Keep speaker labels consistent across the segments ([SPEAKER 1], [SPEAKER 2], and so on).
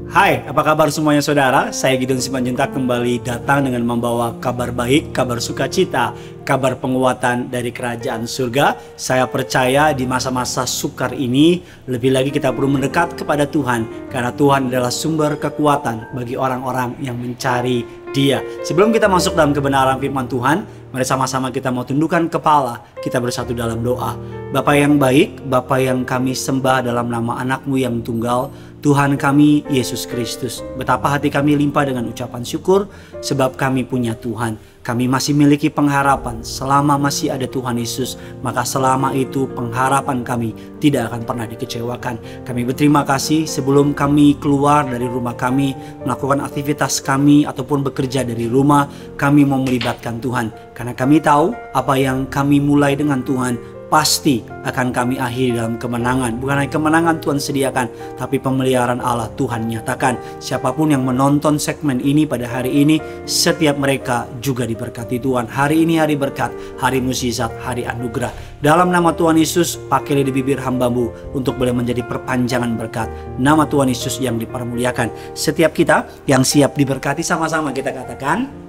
[SPEAKER 1] Hai, apa kabar semuanya saudara? Saya Gideon Simanjuntak kembali datang dengan membawa kabar baik, kabar sukacita, kabar penguatan dari kerajaan surga. Saya percaya di masa-masa sukar ini, lebih lagi kita perlu mendekat kepada Tuhan. Karena Tuhan adalah sumber kekuatan bagi orang-orang yang mencari Dia. Sebelum kita masuk dalam kebenaran firman Tuhan, mari sama-sama kita mau tundukkan kepala, kita bersatu dalam doa. Bapa yang baik, Bapa yang kami sembah dalam nama anak-Mu yang tunggal, Tuhan kami Yesus Kristus. Betapa hati kami limpah dengan ucapan syukur sebab kami punya Tuhan. Kami masih memiliki pengharapan. Selama masih ada Tuhan Yesus, maka selama itu pengharapan kami tidak akan pernah dikecewakan. Kami berterima kasih sebelum kami keluar dari rumah kami, melakukan aktivitas kami ataupun bekerja dari rumah, kami mau melibatkan Tuhan. Karena kami tahu apa yang kami mulai dengan Tuhan pasti akan kami akhiri dalam kemenangan. Bukan hanya kemenangan Tuhan sediakan, tapi pemeliharaan Allah Tuhan nyatakan. Siapapun yang menonton segmen ini pada hari ini, setiap mereka juga diberkati Tuhan. Hari ini hari berkat, hari mukjizat, hari anugerah. Dalam nama Tuhan Yesus, pakai di bibir hamba-Mu untuk boleh menjadi perpanjangan berkat. Nama Tuhan Yesus yang dipermuliakan. Setiap kita yang siap diberkati, sama-sama kita katakan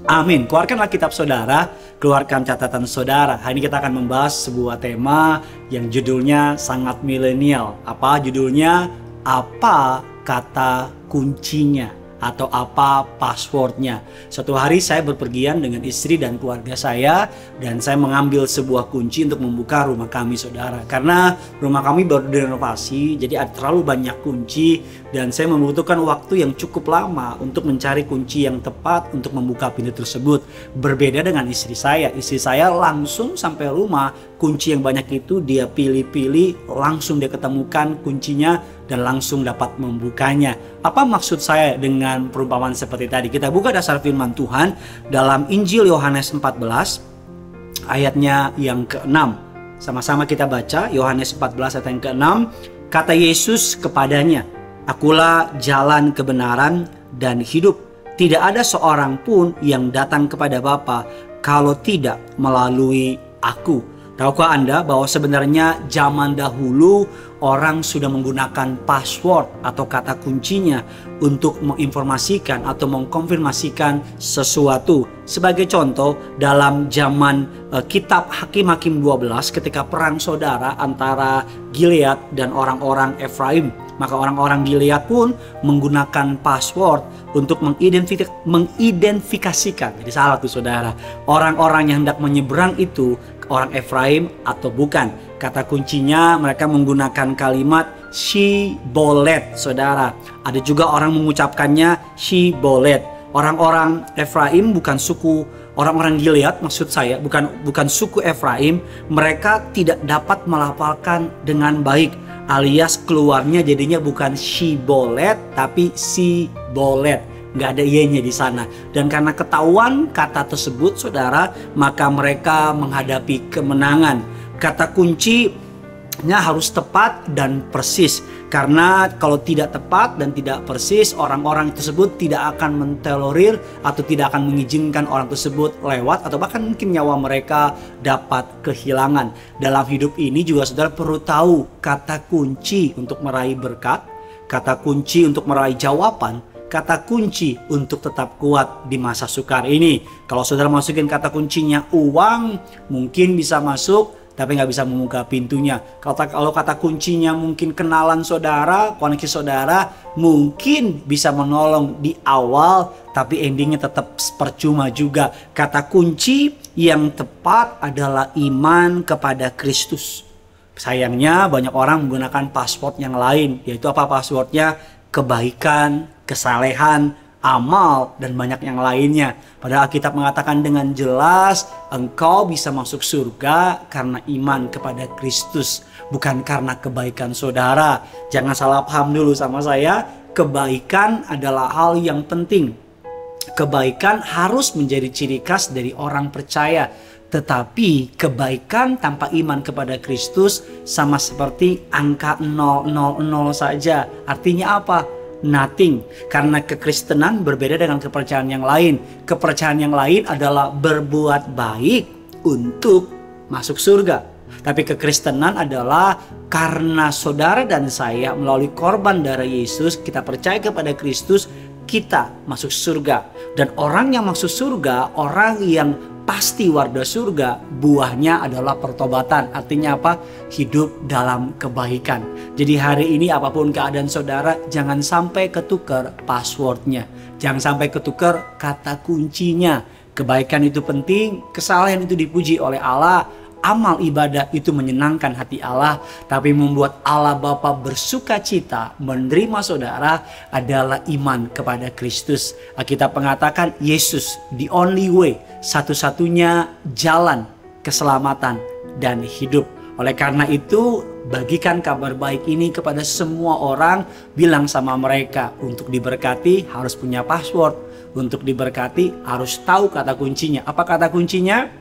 [SPEAKER 1] amin. Keluarkanlah kitab saudara, keluarkan catatan saudara. Hari ini kita akan membahas sebuah tema yang judulnya sangat milenial. Apa judulnya? Apa kata kuncinya? Atau apa passwordnya? Suatu hari saya berpergian dengan istri dan keluarga saya, dan saya mengambil sebuah kunci untuk membuka rumah kami saudara. Karena rumah kami baru direnovasi, jadi ada terlalu banyak kunci, dan saya membutuhkan waktu yang cukup lama untuk mencari kunci yang tepat untuk membuka pintu tersebut. Berbeda dengan istri saya langsung sampai rumah, kunci yang banyak itu dia pilih-pilih, langsung dia ketemukan kuncinya dan langsung dapat membukanya. Apa maksud saya dengan perumpamaan seperti tadi? Kita buka dasar firman Tuhan dalam Injil Yohanes 14 ayatnya yang ke-6. Sama-sama kita baca Yohanes 14 ayat yang ke-6. Kata Yesus kepadanya, "Akulah jalan kebenaran dan hidup. Tidak ada seorang pun yang datang kepada Bapa kalau tidak melalui Aku." Tahukah Anda bahwa sebenarnya zaman dahulu orang sudah menggunakan password atau kata kuncinya untuk menginformasikan atau mengkonfirmasikan sesuatu. Sebagai contoh, dalam zaman kitab Hakim-Hakim 12 ketika perang saudara antara Gilead dan orang-orang Efraim, maka orang-orang Gilead pun menggunakan password untuk mengidentifikasikan. Jadi salah tuh saudara, orang-orang yang hendak menyeberang itu orang Efraim atau bukan. Kata kuncinya mereka menggunakan kalimat Shibolet saudara. Ada juga orang mengucapkannya Shibolet. Orang-orang Efraim bukan suku, orang-orang Gilead maksud saya, bukan suku Efraim. Mereka tidak dapat melafalkan dengan baik, alias keluarnya jadinya bukan Shibolet tapi Sibolet. Nggak ada y-nya di sana. Dan karena ketahuan kata tersebut saudara, maka mereka menghadapi kemenangan. Kata kuncinya harus tepat dan persis. Karena kalau tidak tepat dan tidak persis, orang-orang tersebut tidak akan mentolerir atau tidak akan mengizinkan orang tersebut lewat, atau bahkan mungkin nyawa mereka dapat kehilangan. Dalam hidup ini juga saudara perlu tahu kata kunci untuk meraih berkat, kata kunci untuk meraih jawaban, kata kunci untuk tetap kuat di masa sukar ini. Kalau saudara masukin kata kuncinya uang, mungkin bisa masuk, tapi nggak bisa membuka pintunya. Kalau kata kuncinya mungkin kenalan saudara, koneksi saudara, mungkin bisa menolong di awal, tapi endingnya tetap percuma juga. Kata kunci yang tepat adalah iman kepada Kristus. Sayangnya banyak orang menggunakan password yang lain, yaitu apa passwordnya? Kebaikan, kesalehan, amal, dan banyak yang lainnya. Padahal Alkitab mengatakan dengan jelas, engkau bisa masuk surga karena iman kepada Kristus, bukan karena kebaikan saudara. Jangan salah paham dulu sama saya, kebaikan adalah hal yang penting. Kebaikan harus menjadi ciri khas dari orang percaya. Tetapi kebaikan tanpa iman kepada Kristus sama seperti angka 000 saja. Artinya apa? Nothing. Karena kekristenan berbeda dengan kepercayaan yang lain. Kepercayaan yang lain adalah berbuat baik untuk masuk surga. Tapi kekristenan adalah karena saudara dan saya melalui korban darah Yesus, kita percaya kepada Kristus, kita masuk surga. Dan orang yang masuk surga, orang yang pasti warga surga, buahnya adalah pertobatan. Artinya apa? Hidup dalam kebaikan. Jadi hari ini apapun keadaan saudara, jangan sampai ketukar passwordnya, jangan sampai ketukar kata kuncinya. Kebaikan itu penting, kesalahan itu dipuji oleh Allah. Amal ibadah itu menyenangkan hati Allah, tapi membuat Allah Bapa bersuka cita menerima saudara adalah iman kepada Kristus. Alkitab mengatakan Yesus the only way, satu-satunya jalan keselamatan dan hidup. Oleh karena itu, bagikan kabar baik ini kepada semua orang, bilang sama mereka untuk diberkati harus punya password, untuk diberkati harus tahu kata kuncinya. Apa kata kuncinya?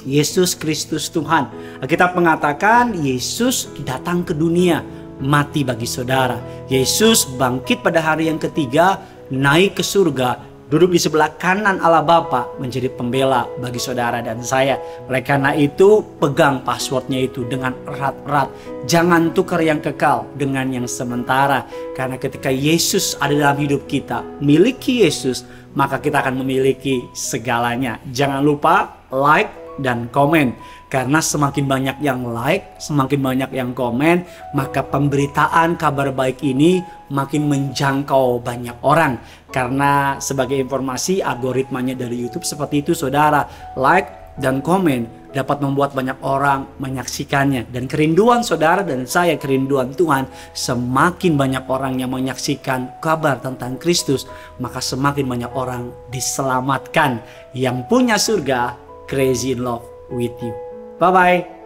[SPEAKER 1] Yesus Kristus Tuhan. Alkitab mengatakan Yesus datang ke dunia, mati bagi saudara. Yesus bangkit pada hari yang ketiga, naik ke surga, duduk di sebelah kanan Allah Bapa, menjadi pembela bagi saudara dan saya. Oleh karena itu, pegang passwordnya itu dengan erat-erat. Jangan tukar yang kekal dengan yang sementara. Karena ketika Yesus ada dalam hidup kita, miliki Yesus, maka kita akan memiliki segalanya. Jangan lupa like dan komen, karena semakin banyak yang like, semakin banyak yang komen, maka pemberitaan kabar baik ini makin menjangkau banyak orang. Karena sebagai informasi, algoritmanya dari YouTube seperti itu saudara. Like dan komen dapat membuat banyak orang menyaksikannya. Dan kerinduan saudara dan saya, kerinduan Tuhan, semakin banyak orang yang menyaksikan kabar tentang Kristus, maka semakin banyak orang diselamatkan. Yang punya surga, crazy in love with you. Bye-bye.